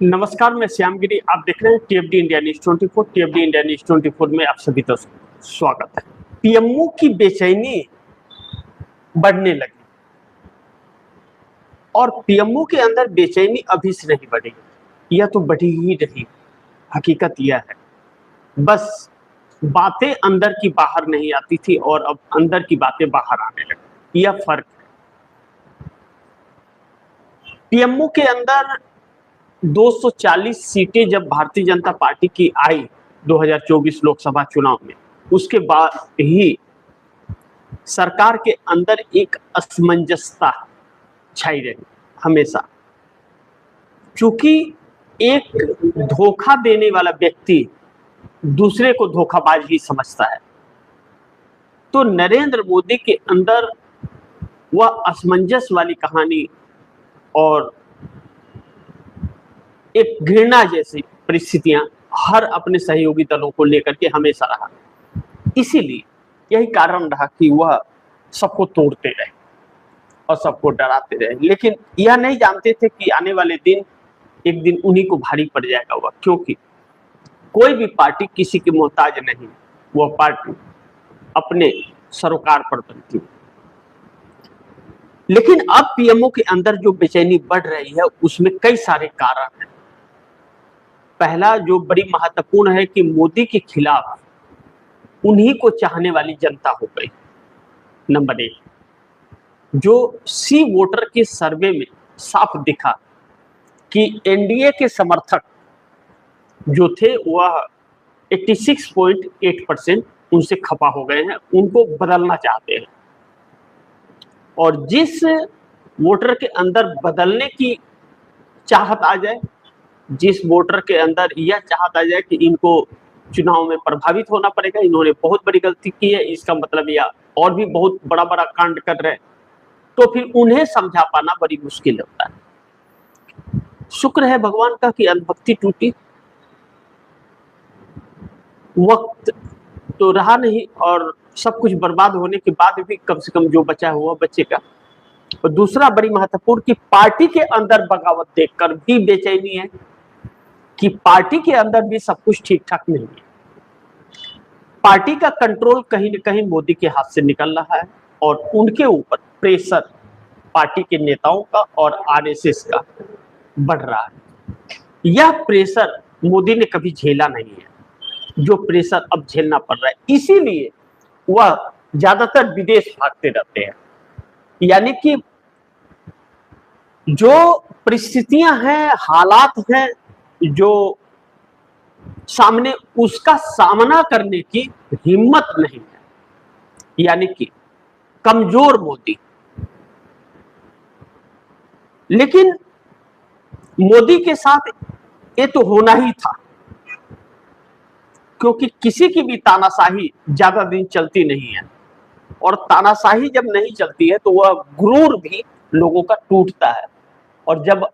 नमस्कार, मैं श्यामगिरी। आप देख रहे हैं टीएफडी इंडिया न्यूज 24। टीएफडी इंडिया न्यूज 24 में आप सभी का स्वागत है। पीएमओ की बेचैनी बढ़ने लगी और पीएमओ के अंदर बेचैनी अभी से नहीं बढ़ी, यह तो बढ़ी ही रही। हकीकत यह है, बस बातें अंदर की बाहर नहीं आती थी और अब अंदर की बातें बाहर आने लगी। यह फर्क है। पीएमओ के अंदर 240 सीटें जब भारतीय जनता पार्टी की आई 2024 लोकसभा चुनाव में, उसके बाद ही सरकार के अंदर एक असमंजसता छाई रही हमेशा। क्योंकि एक धोखा देने वाला व्यक्ति दूसरे को धोखाबाज ही समझता है, तो नरेंद्र मोदी के अंदर वह असमंजस वाली कहानी और एक घृणा जैसी परिस्थितियां हर अपने सहयोगी दलों को लेकर के हमेशा रहा। इसीलिए यही कारण रहा कि वह सबको तोड़ते रहे और सबको डराते रहे, लेकिन यह नहीं जानते थे कि आने वाले दिन एक दिन उन्हीं को भारी पड़ जाएगा वह। क्योंकि कोई भी पार्टी किसी की मोहताज नहीं, वह पार्टी अपने सरोकार पर बनती है। लेकिन अब पीएमओ के अंदर जो बेचैनी बढ़ रही है उसमें कई सारे कारण हैं। पहला जो बड़ी महत्वपूर्ण है कि मोदी के खिलाफ उन्हीं को चाहने वाली जनता हो गई। नंबर एक, जो सी वोटर के सर्वे में साफ दिखा कि एनडीए के समर्थक जो थे वह 86.8% उनसे खपा हो गए हैं, उनको बदलना चाहते हैं। और जिस वोटर के अंदर बदलने की चाहत आ जाए, जिस वोटर के अंदर यह चाहत आ जाए कि इनको चुनाव में प्रभावित होना पड़ेगा, इन्होंने बहुत बड़ी गलती की है, इसका मतलब यह और भी बहुत बड़ा बड़ा कांड कर रहे हैं, तो फिर उन्हें समझा पाना बड़ी मुश्किल होता है। शुक्र है भगवान का कि अंधभक्ति टूटी। वक्त तो रहा नहीं और सब कुछ बर्बाद होने के बाद भी कम से कम जो बचा हुआ बचेगा। और दूसरा बड़ी महत्वपूर्ण कि पार्टी के अंदर बगावत देखकर भी बेचैनी है कि पार्टी के अंदर भी सब कुछ ठीक ठाक नहीं है। पार्टी का कंट्रोल कहीं न कहीं मोदी के हाथ से निकल रहा है और उनके ऊपर प्रेशर पार्टी के नेताओं का और आरएसएस का बढ़ रहा है। यह प्रेशर मोदी ने कभी झेला नहीं है, जो प्रेशर अब झेलना पड़ रहा है। इसीलिए वह ज्यादातर विदेश भागते रहते हैं। यानी कि जो परिस्थितियां हैं, हालात हैं जो सामने, उसका सामना करने की हिम्मत नहीं है। यानी कि कमजोर मोदी। लेकिन मोदी के साथ ये तो होना ही था, क्योंकि किसी की भी तानाशाही ज्यादा दिन चलती नहीं है और तानाशाही जब नहीं चलती है तो वह गुरूर भी लोगों का टूटता है। और जब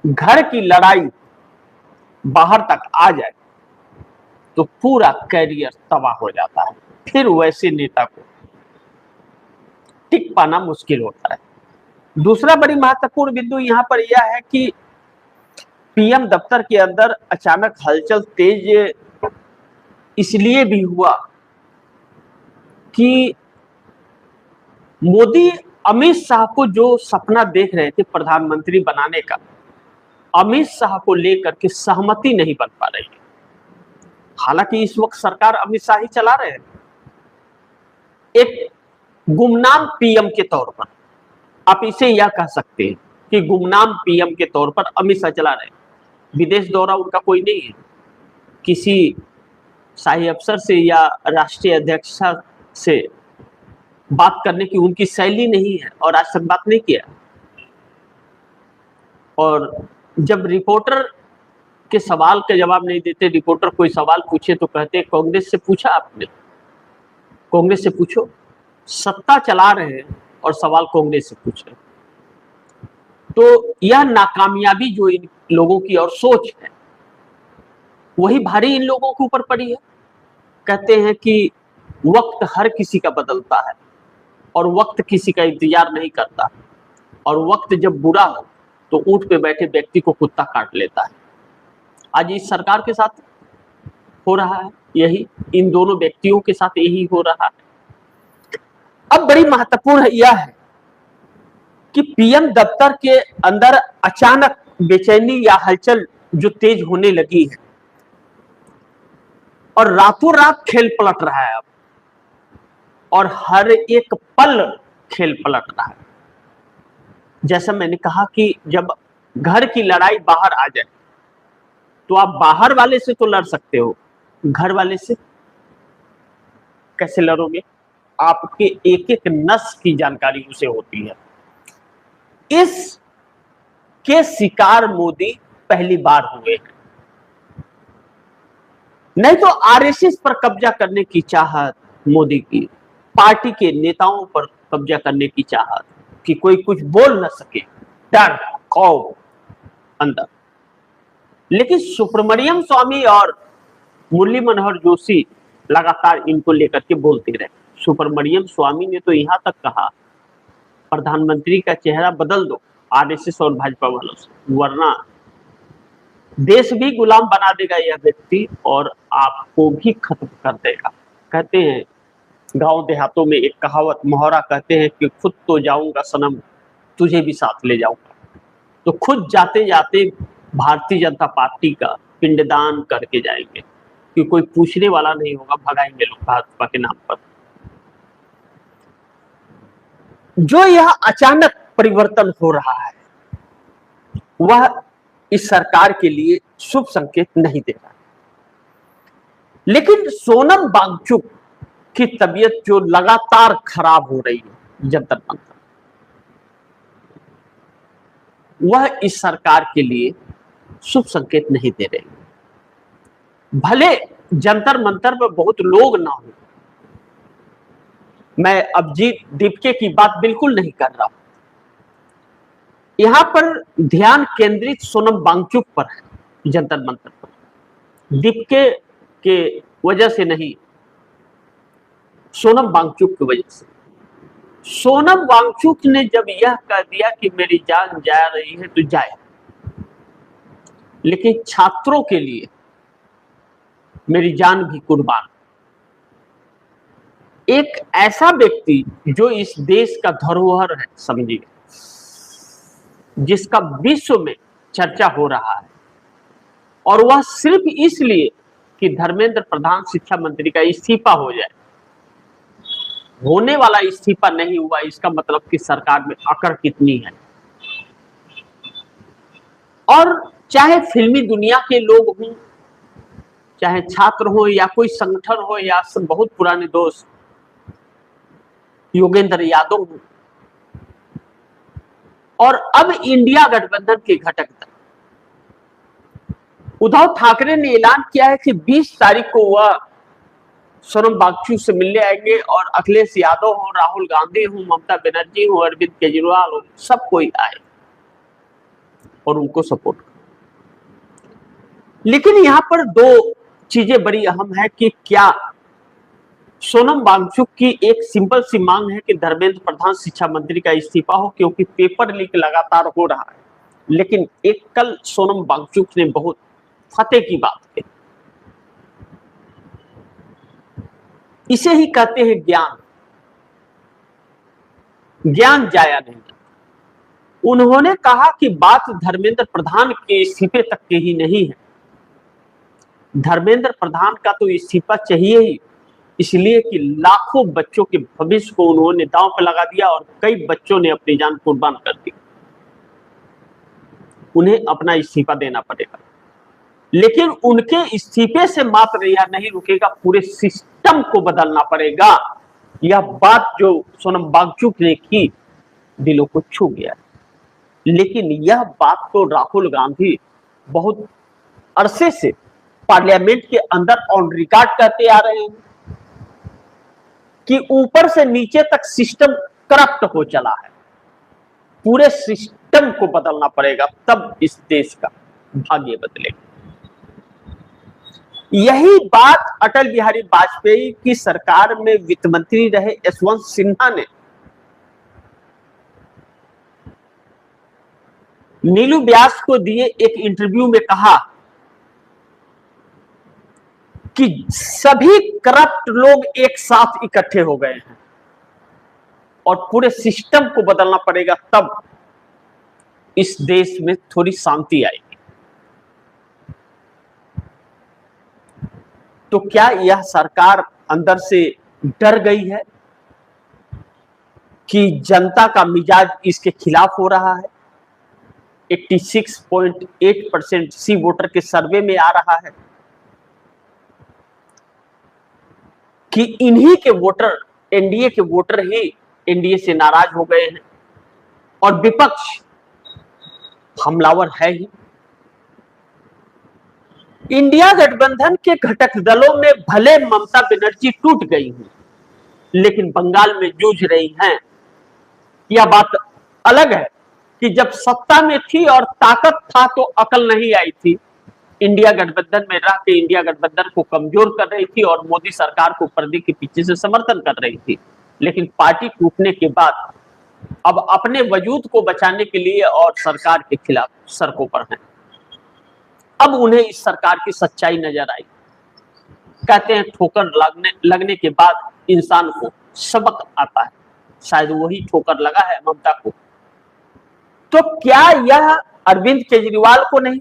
घर की लड़ाई बाहर तक आ जाए तो पूरा कैरियर तबाह हो जाता है। फिर वैसे नेता को टिक पाना मुश्किल होता है। दूसरा बड़ी महत्वपूर्ण बिंदु यहां पर यह है कि पीएम दफ्तर के अंदर अचानक हलचल तेज इसलिए भी हुआ कि मोदी अमित शाह को जो सपना देख रहे थे प्रधानमंत्री बनाने का, अमित शाह को लेकर के सहमति नहीं बन पा रही है। हालांकि इस वक्त सरकार अमित शाह ही चला रहे हैं। एक गुमनाम पीएम के तौर पर आप इसे यह कह सकते हैं कि गुमनाम पीएम के तौर पर अमित शाह चला रहे हैं। विदेश दौरा उनका कोई नहीं है, किसी शाही अफसर से या राष्ट्रीय अध्यक्ष से बात करने की उनकी शैली नहीं है और आज तक बात नहीं किया। और जब रिपोर्टर के सवाल का जवाब नहीं देते, रिपोर्टर कोई सवाल पूछे तो कहते कांग्रेस से पूछा आपने, कांग्रेस से पूछो। सत्ता चला रहे हैं और सवाल कांग्रेस से पूछ रहे हैं। तो यह नाकामयाबी जो इन लोगों की और सोच है, वही भारी इन लोगों के ऊपर पड़ी है। कहते हैं कि वक्त हर किसी का बदलता है और वक्त किसी का इंतजार नहीं करता, और वक्त जब बुरा हो तो ऊंट पे बैठे व्यक्ति को कुत्ता काट लेता है। आज इस सरकार के साथ हो रहा है यही, इन दोनों व्यक्तियों के साथ यही हो रहा है। अब बड़ी महत्वपूर्ण यह है कि पीएम दफ्तर के अंदर अचानक बेचैनी या हलचल जो तेज होने लगी है और रातों रात खेल पलट रहा है अब, और हर एक पल खेल पलट रहा है। जैसा मैंने कहा कि जब घर की लड़ाई बाहर आ जाए तो आप बाहर वाले से तो लड़ सकते हो, घर वाले से कैसे लड़ोगे? आपके एक एक नस की जानकारी उसे होती है। इस के शिकार मोदी पहली बार हुए हैं। नहीं तो आरएसएस पर कब्जा करने की चाहत मोदी की, पार्टी के नेताओं पर कब्जा करने की चाहत कि कोई कुछ बोल न सके, डर खौफ अंदर। लेकिन सुब्रमण्यम स्वामी और मुरली मनोहर जोशी लगातार इनको लेकर के बोलते रहे। सुब्रमण्यम स्वामी ने तो यहां तक कहा प्रधानमंत्री का चेहरा बदल दो आरएसएस और भाजपा वालों से, वरना देश भी गुलाम बना देगा यह व्यक्ति और आपको भी खत्म कर देगा। कहते हैं गांव देहातों में एक कहावत मुहावरा कहते हैं कि खुद तो जाऊंगा सनम तुझे भी साथ ले जाऊंगा। तो खुद जाते जाते भारतीय जनता पार्टी का पिंडदान करके जाएंगे कि कोई पूछने वाला नहीं होगा, भगाएंगे लोग भाजपा के नाम पर। जो यह अचानक परिवर्तन हो रहा है वह इस सरकार के लिए शुभ संकेत नहीं दे रहा। लेकिन सोनम वांगचुक की तबीयत जो लगातार खराब हो रही है जंतर मंतर, वह इस सरकार के लिए शुभ संकेत नहीं दे रही। भले जंतर मंतर पर बहुत लोग ना हो, मैं अभिजीत दीपके की बात बिल्कुल नहीं कर रहा हूं, यहां पर ध्यान केंद्रित सोनम वांगचुक पर है, जंतर मंतर पर। दीपके के वजह से नहीं, सोनम वांगचुक की वजह से। सोनम वांगचुक ने जब यह कह दिया कि मेरी जान जा रही है तो जाए, लेकिन छात्रों के लिए मेरी जान भी कुर्बान। एक ऐसा व्यक्ति जो इस देश का धरोहर है समझिए, जिसका विश्व में चर्चा हो रहा है, और वह सिर्फ इसलिए कि धर्मेंद्र प्रधान शिक्षा मंत्री का इस्तीफा हो जाए। होने वाला इस्तीफा नहीं हुआ, इसका मतलब कि सरकार में अकड़ कितनी है। और चाहे फिल्मी दुनिया के लोग हों, चाहे छात्र हो या कोई संगठन हो या बहुत पुराने दोस्त योगेंद्र यादव हो, और अब इंडिया गठबंधन के घटक दल उद्धव ठाकरे ने ऐलान किया है कि 20 तारीख को वह सोनम वांगचुक से मिलने आएंगे, और अखिलेश यादव हो, राहुल गांधी हो, ममता बनर्जी हो, अरविंद केजरीवाल हो, सब कोई आए और उनको सपोर्ट करे। लेकिन यहां पर दो चीजें बड़ी अहम है कि क्या सोनम वांगचुक की एक सिंपल सी मांग है कि धर्मेंद्र प्रधान शिक्षा मंत्री का इस्तीफा हो, क्योंकि पेपर लीक लगातार हो रहा है। लेकिन एक कल सोनम वांगचुक ने बहुत फतेह की बात कही, इसे ही कहते हैं ज्ञान। ज्ञान जाया नहीं जाता। उन्होंने कहा कि बात धर्मेंद्र प्रधान के इस्तीफे तक के ही नहीं है, धर्मेंद्र प्रधान का तो इस्तीफा चाहिए ही, इसलिए कि लाखों बच्चों के भविष्य को उन्होंने दांव पर लगा दिया और कई बच्चों ने अपनी जान कुर्बान कर दी। उन्हें अपना इस्तीफा देना पड़ेगा। लेकिन उनके इस्तीफे से मात्र यह नहीं रुकेगा, पूरे सिस्टम को बदलना पड़ेगा। यह बात जो सोनम वांगचुक ने की दिलों को छू गया। लेकिन यह बात तो राहुल गांधी बहुत अरसे से पार्लियामेंट के अंदर ऑन रिकॉर्ड कहते आ रहे हैं कि ऊपर से नीचे तक सिस्टम करप्ट हो चला है, पूरे सिस्टम को बदलना पड़ेगा, तब इस देश का भाग्य बदलेगा। यही बात अटल बिहारी वाजपेयी की सरकार में वित्त मंत्री रहे यशवंत सिन्हा ने नीलू व्यास को दिए एक इंटरव्यू में कहा कि सभी करप्ट लोग एक साथ इकट्ठे हो गए हैं और पूरे सिस्टम को बदलना पड़ेगा, तब इस देश में थोड़ी शांति आएगी। तो क्या यह सरकार अंदर से डर गई है कि जनता का मिजाज इसके खिलाफ हो रहा है? 86.8% सी वोटर के सर्वे में आ रहा है कि इन्हीं के वोटर, एनडीए के वोटर ही एनडीए से नाराज हो गए हैं और विपक्ष हमलावर है ही। इंडिया गठबंधन के घटक दलों में भले ममता बनर्जी टूट गई हैं, लेकिन बंगाल में जूझ रही हैं। यह बात अलग है कि जब सत्ता में थी और ताकत था तो अकल नहीं आई थी। इंडिया गठबंधन में रह के इंडिया गठबंधन को कमजोर कर रही थी और मोदी सरकार को पर्दे के पीछे से समर्थन कर रही थी। लेकिन पार्टी टूटने के बाद अब अपने वजूद को बचाने के लिए और सरकार के खिलाफ सड़कों पर हैं। अब उन्हें इस सरकार की सच्चाई नजर आई। कहते हैं ठोकर लगने के बाद इंसान को सबक आता है, शायद वही ठोकर लगा है ममता को। तो क्या यह अरविंद केजरीवाल को नहीं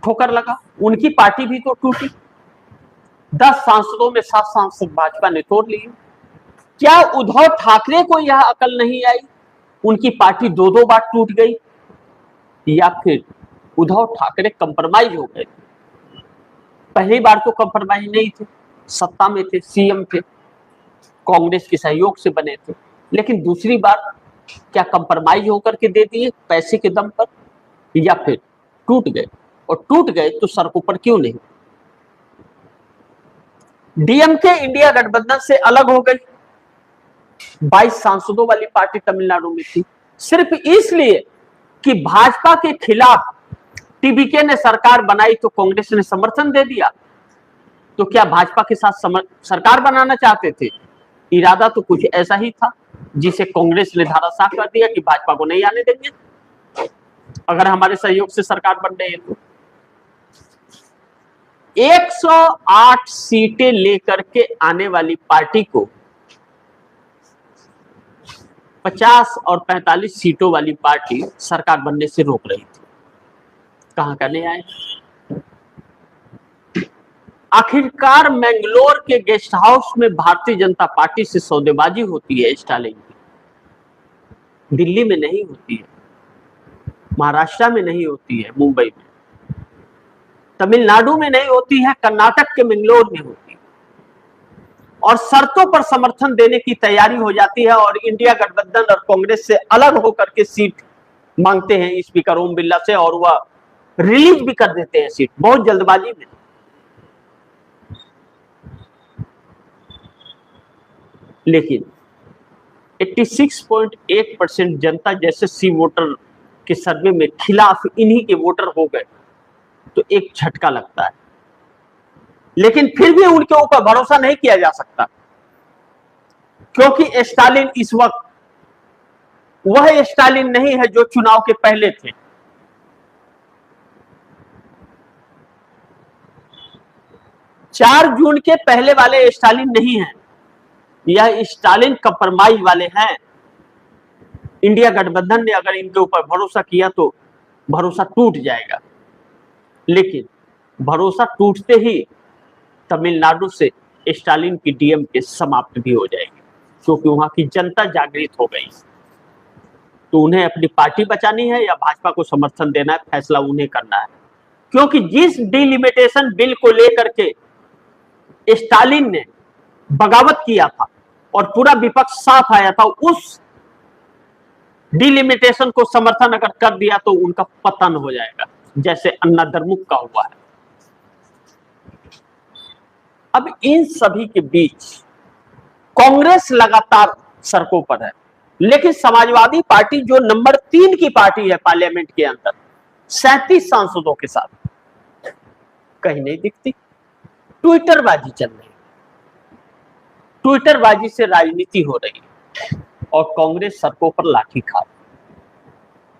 ठोकर लगा? उनकी पार्टी भी तो टूटी। 10 सांसदों में 7 सांसद भाजपा ने तोड़ लिए। क्या उद्धव ठाकरे को यह अकल नहीं आई? उनकी पार्टी 2-2 बार टूट गई। या फिर उद्धव ठाकरे कंप्रोमाइज हो गए? पहली बार तो कंप्रोमाइज नहीं थे, सत्ता में थे, सीएम थे, कांग्रेस के सहयोग से बने थे। लेकिन दूसरी बार क्या कंप्रोमाइज होकर के दे दिए पैसे के दम पर? या फिर टूट गए? और टूट गए तो सड़कों पर क्यों नहीं? डीएमके इंडिया गठबंधन से अलग हो गई। 22 सांसदों वाली पार्टी तमिलनाडु में थी, सिर्फ इसलिए कि भाजपा के खिलाफ टीबीके ने सरकार बनाई तो कांग्रेस ने समर्थन दे दिया। तो क्या भाजपा के साथ सरकार बनाना चाहते थे? इरादा तो कुछ ऐसा ही था, जिसे कांग्रेस ने धाराशाह कर दिया कि भाजपा को नहीं आने देंगे अगर हमारे सहयोग से सरकार बन रही है तो। 108 सीटें लेकर के आने वाली पार्टी को 50 और 45 सीटों वाली पार्टी सरकार बनने से रोक रही थी। कहां का नहीं आए? आखिरकार मैंगलोर के गेस्ट हाउस में भारतीय जनता पार्टी से सौदेबाजी होती है स्टालिन की। दिल्ली में नहीं होती है, महाराष्ट्र में नहीं होती है, मुंबई में, तमिलनाडु में नहीं होती है, कर्नाटक के मैंगलोर में होती है। और शर्तों पर समर्थन देने की तैयारी हो जाती है और इंडिया गठबंधन और कांग्रेस से अलग होकर के सीट मांगते हैं स्पीकर ओम बिरला से, और वह रिलीज भी कर देते हैं सीट बहुत जल्दबाजी में। लेकिन 86.8% जनता जैसे सी वोटर के सर्वे में खिलाफ इन्हीं के वोटर हो गए तो एक झटका लगता है। लेकिन फिर भी उनके ऊपर भरोसा नहीं किया जा सकता, क्योंकि स्टालिन इस वक्त वह स्टालिन नहीं है जो चुनाव के पहले थे। चार जून के पहले वाले स्टालिन नहीं है, यह स्टालिन कंप्रोमाइज वाले हैं। इंडिया गठबंधन ने अगर इनके ऊपर भरोसा किया तो भरोसा टूट जाएगा। लेकिन भरोसा टूटते ही तमिलनाडु से स्टालिन की डीएमके समाप्त भी हो जाएगी, क्योंकि वहां की जनता जागृत हो गई। तो उन्हें अपनी पार्टी बचानी है या भाजपा को समर्थन देना है, फैसला उन्हें करना है। क्योंकि जिस डिलिमिटेशन बिल को लेकर के स्टालिन ने बगावत किया था और पूरा विपक्ष साथ आया था, उस डिलिमिटेशन को समर्थन अगर कर दिया तो उनका पतन हो जाएगा, जैसे अन्ना द्रमुक का हुआ है। अब इन सभी के बीच कांग्रेस लगातार सड़कों पर है, लेकिन समाजवादी पार्टी जो नंबर 3 की पार्टी है पार्लियामेंट के अंदर 37 सांसदों के साथ कहीं नहीं दिखती। ट्विटरबाजी चल रही, ट्विटरबाजी से राजनीति हो रही है और कांग्रेस सड़कों पर लाठी खा रही।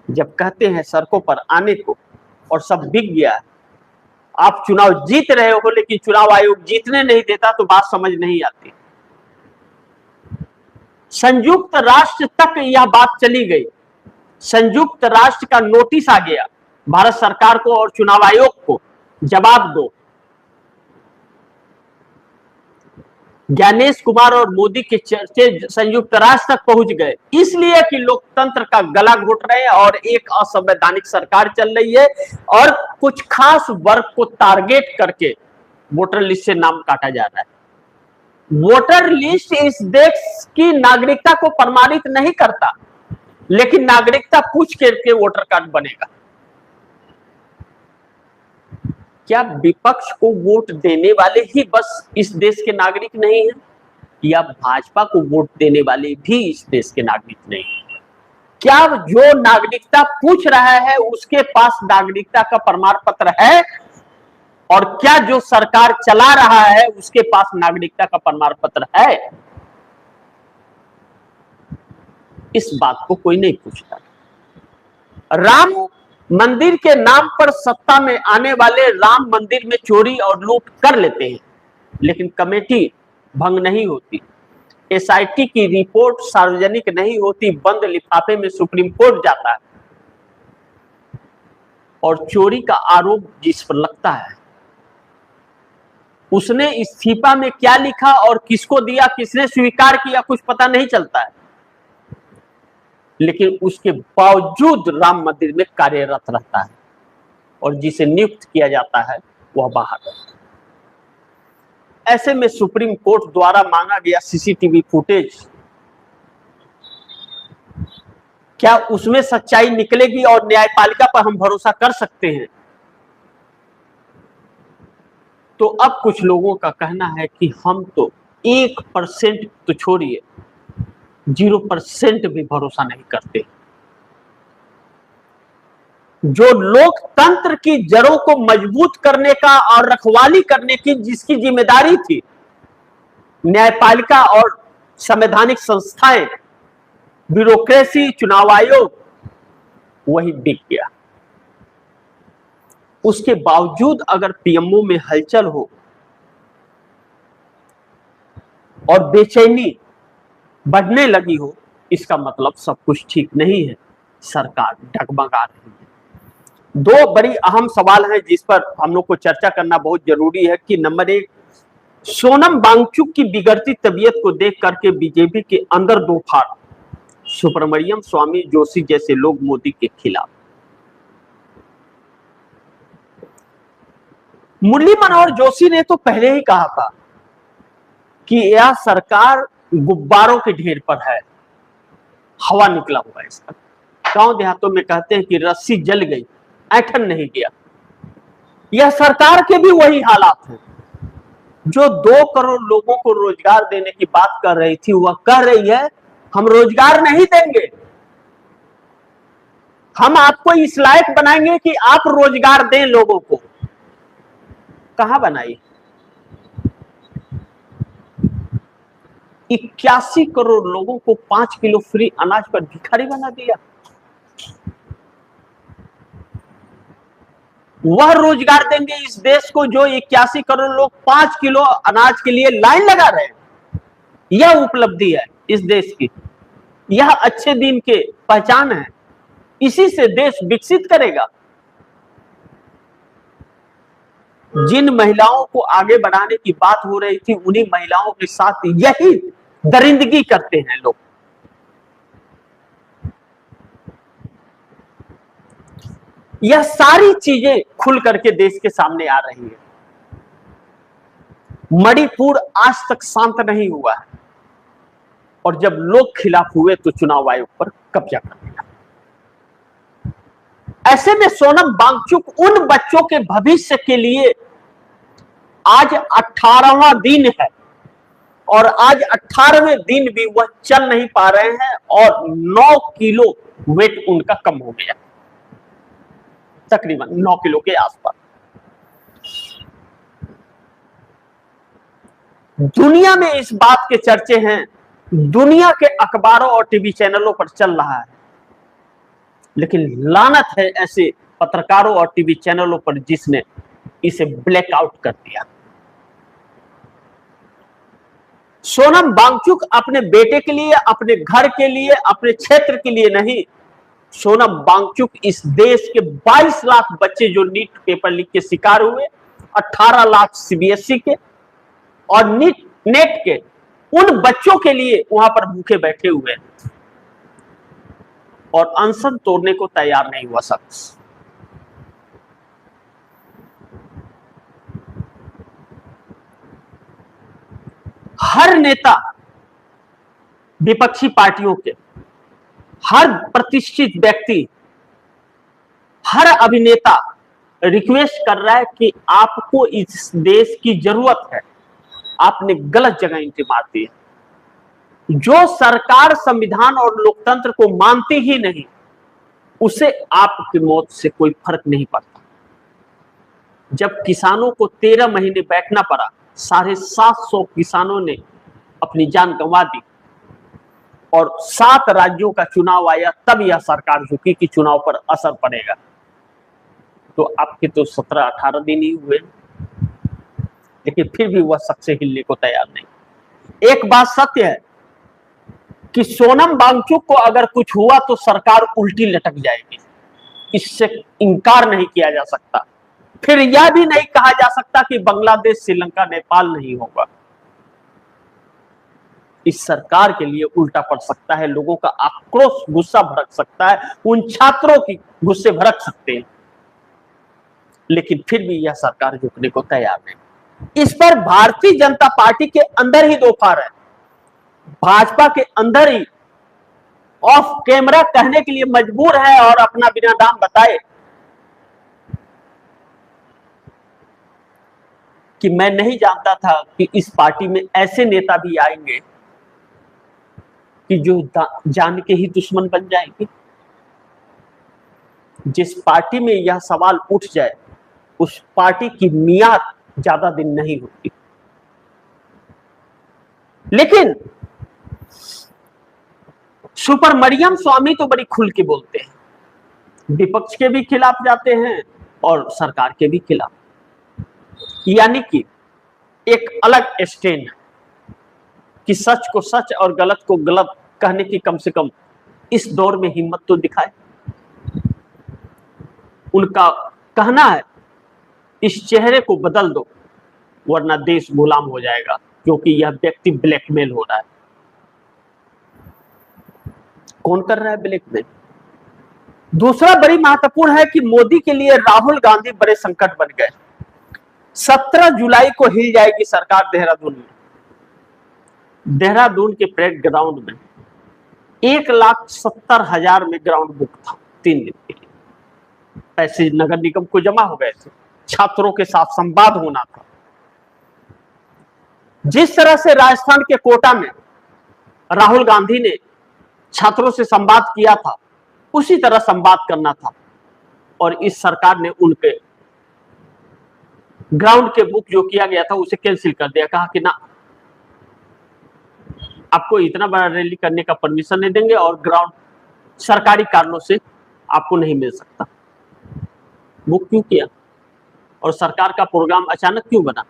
जब कहते हैं सड़कों पर आने को और सब बिक गया है, आप चुनाव जीत रहे हो लेकिन चुनाव आयोग जीतने नहीं देता तो बात समझ नहीं आती। संयुक्त राष्ट्र तक यह बात चली गई, संयुक्त राष्ट्र का नोटिस आ गया भारत सरकार को और चुनाव आयोग को, जवाब दो। ज्ञानेश कुमार और मोदी के चर्चे संयुक्त राष्ट्र तक पहुंच गए, इसलिए कि लोकतंत्र का गला घोट रहे हैं और एक असंवैधानिक सरकार चल रही है और कुछ खास वर्ग को टारगेट करके वोटर लिस्ट से नाम काटा जा रहा है। वोटर लिस्ट इस देश की नागरिकता को प्रमाणित नहीं करता, लेकिन नागरिकता पूछ करके वोटर कार्ड बनेगा। क्या विपक्ष को वोट देने वाले ही बस इस देश के नागरिक नहीं हैं, या भाजपा को वोट देने वाले भी इस देश के नागरिक नहीं हैं? क्या जो नागरिकता पूछ रहा है उसके पास नागरिकता का प्रमाण पत्र है, और क्या जो सरकार चला रहा है उसके पास नागरिकता का प्रमाण पत्र है? इस बात को कोई नहीं पूछता। राम मंदिर के नाम पर सत्ता में आने वाले राम मंदिर में चोरी और लूट कर लेते हैं, लेकिन कमेटी भंग नहीं होती, एसआईटी की रिपोर्ट सार्वजनिक नहीं होती, बंद लिफाफे में सुप्रीम कोर्ट जाता है, और चोरी का आरोप जिस पर लगता है उसने इस्तीफा में क्या लिखा और किसको दिया, किसने स्वीकार किया, कुछ पता नहीं चलता है, लेकिन उसके बावजूद राम मंदिर में कार्यरत रहता है और जिसे नियुक्त किया जाता है वह बाहर रहता है। ऐसे में सुप्रीम कोर्ट द्वारा मांगा गया सीसीटीवी फुटेज, क्या उसमें सच्चाई निकलेगी और न्यायपालिका पर हम भरोसा कर सकते हैं? तो अब कुछ लोगों का कहना है कि हम तो 1% तो छोड़िए, 0% भी भरोसा नहीं करते। जो लोकतंत्र की जड़ों को मजबूत करने का और रखवाली करने की जिसकी जिम्मेदारी थी, न्यायपालिका और संवैधानिक संस्थाएं, ब्यूरोक्रेसी, चुनाव आयोग, वही बिक गया। उसके बावजूद अगर पीएमओ में हलचल हो और बेचैनी बढ़ने लगी हो, इसका मतलब सब कुछ ठीक नहीं है, सरकार डगमगा रही है। दो बड़ी अहम सवाल हैं जिस पर हम लोग को चर्चा करना बहुत जरूरी है कि नंबर 1, सोनम वांगचुक की बिगड़ती तबीयत को देख करके बीजेपी के अंदर दो फाड़, सुब्रमण्यम स्वामी, जोशी जैसे लोग मोदी के खिलाफ। मुरली मनोहर जोशी ने तो पहले ही कहा था कि यह सरकार गुब्बारों के ढेर पर है, हवा निकला हुआ है इसका। गांव देहातों में कहते हैं कि रस्सी जल गई, ऐठन नहीं गया। यह सरकार के भी वही हालात हैं। जो 2 करोड़ लोगों को रोजगार देने की बात कर रही थी, वह कह रही है हम रोजगार नहीं देंगे, हम आपको इस लायक बनाएंगे कि आप रोजगार दें लोगों को। कहां बनाई? 81 करोड़ लोगों को 5 किलो फ्री अनाज पर भिखारी बना दिया। वह रोजगार देंगे इस देश को जो 81 करोड़ लोग 5 किलो अनाज के लिए लाइन लगा रहे हैं। यह उपलब्धि है इस देश की, यह अच्छे दिन के पहचान है, इसी से देश विकसित करेगा। जिन महिलाओं को आगे बढ़ाने की बात हो रही थी, उन्हीं महिलाओं के साथ यही दरिंदगी करते हैं लोग। यह सारी चीजें खुल करके देश के सामने आ रही है। मणिपुर आज तक शांत नहीं हुआ है, और जब लोग खिलाफ हुए तो चुनाव आयोग पर कब्जा कर लिया। ऐसे में सोनम वांगचुक उन बच्चों के भविष्य के लिए आज 18वां दिन है, और आज 18वें दिन भी वह चल नहीं पा रहे हैं, और 9 किलो वेट उनका कम हो गया, तकरीबन 9 किलो के आसपास। दुनिया में इस बात के चर्चे हैं, दुनिया के अखबारों और टीवी चैनलों पर चल रहा है, लेकिन लानत है ऐसे पत्रकारों और टीवी चैनलों पर जिसने इसे ब्लैकआउट कर दिया। सोनम वांगचुक अपने बेटे के लिए, अपने घर के लिए, अपने क्षेत्र के लिए नहीं, सोनम वांगचुक इस देश के 22 लाख बच्चे जो नीट पेपर लीक के शिकार हुए, 18 लाख सीबीएसई के और नेट के, उन बच्चों के लिए वहां पर भूखे बैठे हुए और अनशन तोड़ने को तैयार नहीं हुआ शख्स। हर नेता विपक्षी पार्टियों के, हर प्रतिष्ठित व्यक्ति, हर अभिनेता रिक्वेस्ट कर रहा है कि आपको इस देश की जरूरत है, आपने गलत जगह एंट्री मार दी है। जो सरकार संविधान और लोकतंत्र को मानती ही नहीं, उसे आपकी मौत से कोई फर्क नहीं पड़ता। जब किसानों को 13 महीने बैठना पड़ा, 750 किसानों ने अपनी जान गंवा दी और 7 राज्यों का चुनाव आया, तब यह सरकार झुकी कि चुनाव पर असर पड़ेगा। तो आपके तो 17-18 दिन ही हुए, लेकिन फिर भी वह शख्स हिलने को तैयार नहीं। एक बात सत्य है कि सोनम वांगचुक को अगर कुछ हुआ तो सरकार उल्टी लटक जाएगी, इससे इनकार नहीं किया जा सकता। फिर यह भी नहीं कहा जा सकता कि बांग्लादेश, श्रीलंका, नेपाल नहीं होगा। इस सरकार के लिए उल्टा पड़ सकता है, लोगों का आक्रोश, गुस्सा भड़क सकता है, उन छात्रों की गुस्से भड़क सकते हैं, लेकिन फिर भी यह सरकार झुकने को तैयार नहीं। इस पर भारतीय जनता पार्टी के अंदर ही दो फार है। भाजपा के अंदर ही ऑफ कैमरा कहने के लिए मजबूर है और अपना बिना नाम बताए कि मैं नहीं जानता था कि इस पार्टी में ऐसे नेता भी आएंगे कि जो जान के ही दुश्मन बन जाएंगे। जिस पार्टी में यह सवाल उठ जाए, उस पार्टी की मियाद ज्यादा दिन नहीं होती। लेकिन सुपर मरियम स्वामी तो बड़ी खुल के बोलते हैं, विपक्ष के भी खिलाफ जाते हैं और सरकार के भी खिलाफ, यानी कि एक अलग स्टैंड कि सच को सच और गलत को गलत कहने की कम से कम इस दौर में हिम्मत तो दिखाए। उनका कहना है, इस चेहरे को बदल दो वरना देश गुलाम हो जाएगा, क्योंकि यह व्यक्ति ब्लैकमेल हो रहा है। कौन कर रहा है ब्लैकमेल? दूसरा बड़ी महत्वपूर्ण है कि मोदी के लिए राहुल गांधी बड़े संकट बन गए। 17 जुलाई को हिल जाएगी सरकार देहरादून में। देहरादून के परेड ग्राउंड में 1,70,000 में ग्राउंड बुक था 3 दिन के लिए। पैसे नगर निगम को जमा हो गए थे, छात्रों के साथ संवाद होना था। जिस तरह से राजस्थान के कोटा में राहुल गांधी ने छात्रों से संवाद किया था, उसी तरह संवाद करना था, और इस सरकार ने उनके ग्राउंड के बुक जो किया गया था उसे कैंसिल कर दिया। कहा कि ना, आपको इतना बड़ा रैली करने का परमिशन नहीं देंगे और ग्राउंड सरकारी कारणों से आपको नहीं मिल सकता। बुक क्यों किया और सरकार का प्रोग्राम अचानक क्यों बना,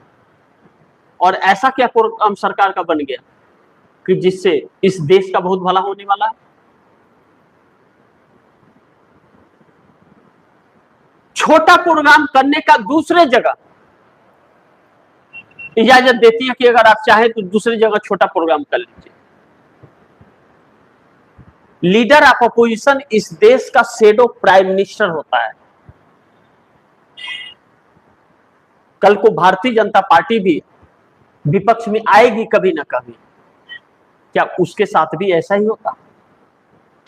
और ऐसा क्या प्रोग्राम सरकार का बन गया कि जिससे इस देश का बहुत भला होने वाला है? छोटा प्रोग्राम करने का दूसरे जगह इजाजत देती है कि अगर आप चाहें तो दूसरी जगह छोटा प्रोग्राम कर लीजिए। लीडर ऑफ अपोजिशन इस देश का शेडो प्राइम मिनिस्टर होता है। कल को भारतीय जनता पार्टी भी विपक्ष में आएगी कभी ना कभी, क्या उसके साथ भी ऐसा ही होता?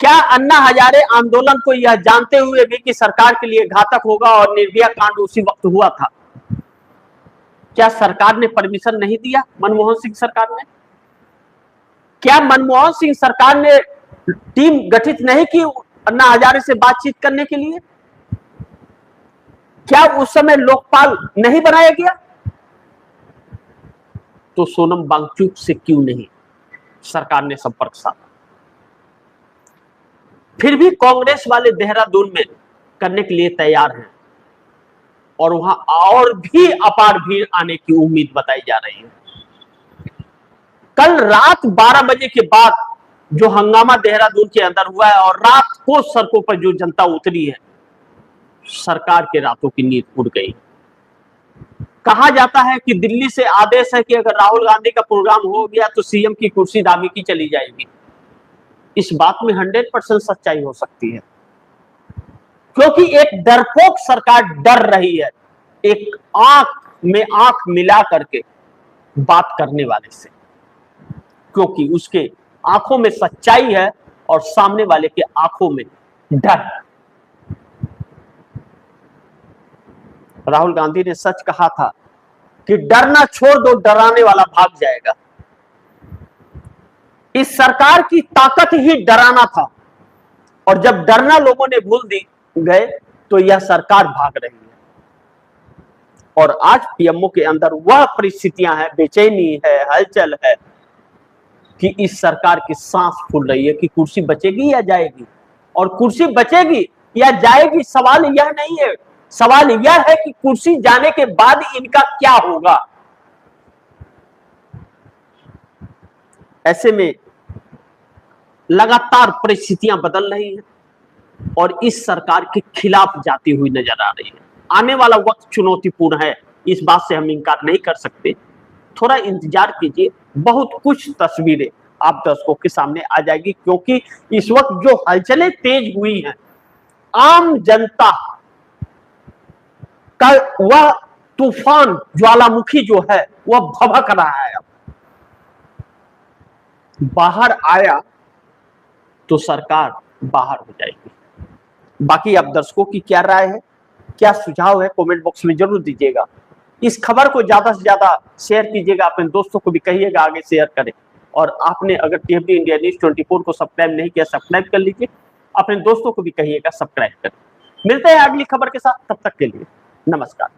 क्या अन्ना हजारे आंदोलन को यह जानते हुए भी कि सरकार के लिए घातक होगा और निर्भया कांड उसी वक्त हुआ था, क्या सरकार ने परमिशन नहीं दिया? मनमोहन सिंह सरकार ने? क्या मनमोहन सिंह सरकार ने टीम गठित नहीं की अन्ना हजारे से बातचीत करने के लिए? क्या उस समय लोकपाल नहीं बनाया गया? तो सोनम वांगचुक से क्यों नहीं सरकार ने संपर्क साधा? फिर भी कांग्रेस वाले देहरादून में करने के लिए तैयार हैं। और वहां और भी अपार भीड़ आने की उम्मीद बताई जा रही है। कल रात 12 बजे के बाद जो हंगामा देहरादून के अंदर हुआ है और रात को सड़कों पर जो जनता उतरी है, सरकार के रातों की नींद उड़ गई। कहा जाता है कि दिल्ली से आदेश है कि अगर राहुल गांधी का प्रोग्राम हो गया तो सीएम की कुर्सी दावे की चली जाएगी। इस बात में 100% सच्चाई हो सकती है, क्योंकि एक डरपोक सरकार डर रही है एक आंख में आंख मिला करके बात करने वाले से, क्योंकि उसके आंखों में सच्चाई है और सामने वाले के आंखों में डर। राहुल गांधी ने सच कहा था कि डरना छोड़ दो, डराने वाला भाग जाएगा। इस सरकार की ताकत ही डराना था, और जब डरना लोगों ने भूल गए तो यह सरकार भाग रही है। और आज पीएमओ के अंदर वह परिस्थितियां हैं, बेचैनी है, हलचल है कि इस सरकार की सांस फूल रही है कि कुर्सी बचेगी या जाएगी। और कुर्सी बचेगी या जाएगी सवाल यह नहीं है, सवाल यह है कि कुर्सी जाने के बाद इनका क्या होगा। ऐसे में लगातार परिस्थितियां बदल रही हैं और इस सरकार के खिलाफ जाती हुई नजर आ रही है। आने वाला वक्त चुनौतीपूर्ण है, इस बात से हम इनकार नहीं कर सकते। थोड़ा इंतजार कीजिए, बहुत कुछ तस्वीरें आप दर्शकों के सामने आ जाएगी, क्योंकि इस वक्त जो हलचलें तेज हुई हैं, आम जनता का वह तूफान ज्वालामुखी जो है वह भभक रहा है। अब बाहर आया तो सरकार बाहर हो जाएगी। बाकी आप दर्शकों की क्या राय है, क्या सुझाव है, कमेंट बॉक्स में जरूर दीजिएगा। इस खबर को ज्यादा से ज्यादा शेयर कीजिएगा, अपने दोस्तों को भी कहिएगा आगे शेयर करें। और आपने अगर टीएफडी इंडिया न्यूज 24 को सब्सक्राइब नहीं किया, सब्सक्राइब कर लीजिए, अपने दोस्तों को भी कहिएगा सब्सक्राइब करें। मिलते हैं अगली खबर के साथ, तब तक के लिए नमस्कार।